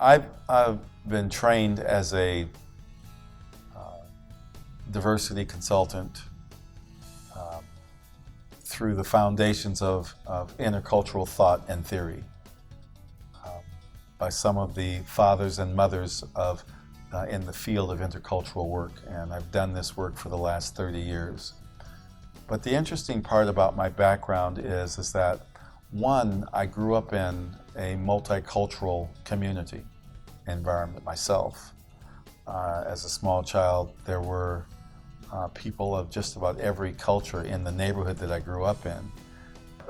I've been trained as a diversity consultant through the foundations of intercultural thought and theory by some of the fathers and mothers of in the field of intercultural work, and I've done this work for the last 30 years. But the interesting part about my background is that one, I grew up in a multicultural community environment myself. As a small child, there were people of just about every culture in the neighborhood that I grew up in.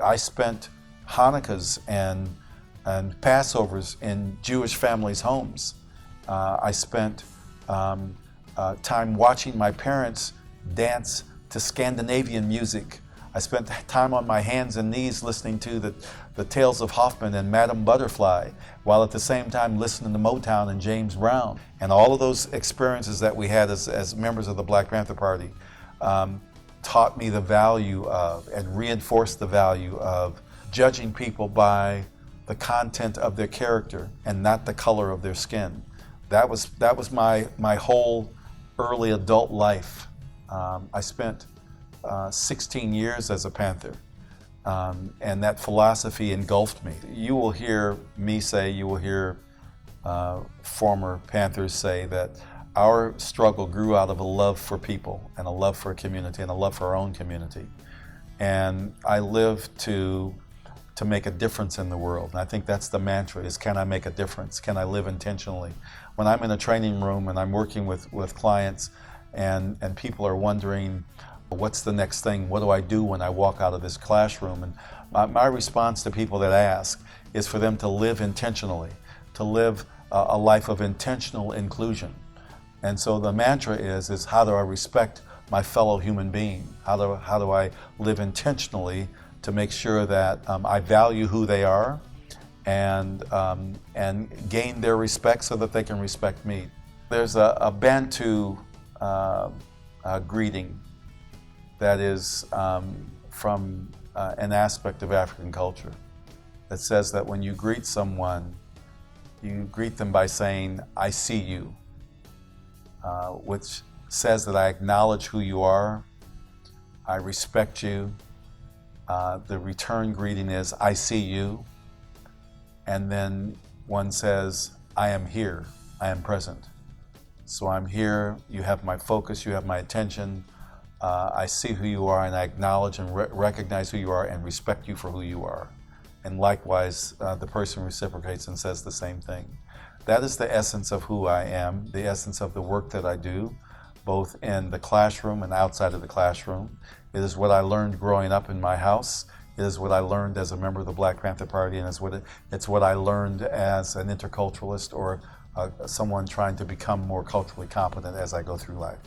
I spent Hanukkahs and Passovers in Jewish families' homes. I spent time watching my parents dance to Scandinavian music. I spent time on my hands and knees listening to the Tales of Hoffman and Madame Butterfly, while at the same time listening to Motown and James Brown. And all of those experiences that we had as members of the Black Panther Party taught me the value of and reinforced the value of judging people by the content of their character and not the color of their skin. That was my whole early adult life. I spent 16 years as a Panther, and that philosophy engulfed me. You will hear me say, you will hear former Panthers say that our struggle grew out of a love for people and a love for a community and a love for our own community. And I live to make a difference in the world. And I think that's the mantra, is can I make a difference? Can I live intentionally? When I'm in a training room and I'm working with clients and people are wondering, what's the next thing? What do I do when I walk out of this classroom? And my response to people that ask is for them to live intentionally, to live a life of intentional inclusion. And so the mantra is how do I respect my fellow human being? How do I live intentionally to make sure that I value who they are and gain their respect so that they can respect me? There's a Bantu greeting that is from an aspect of African culture that says that when you greet someone, you greet them by saying, "I see you," which says that I acknowledge who you are, I respect you. The return greeting is, "I see you," and then one says, "I am here, I am present." So I'm here, you have my focus, you have my attention, I see who you are and I acknowledge and recognize who you are and respect you for who you are. And likewise, the person reciprocates and says the same thing. That is the essence of who I am, the essence of the work that I do, both in the classroom and outside of the classroom. It is what I learned growing up in my house. It is what I learned as a member of the Black Panther Party, and it's what I learned as an interculturalist or someone trying to become more culturally competent as I go through life.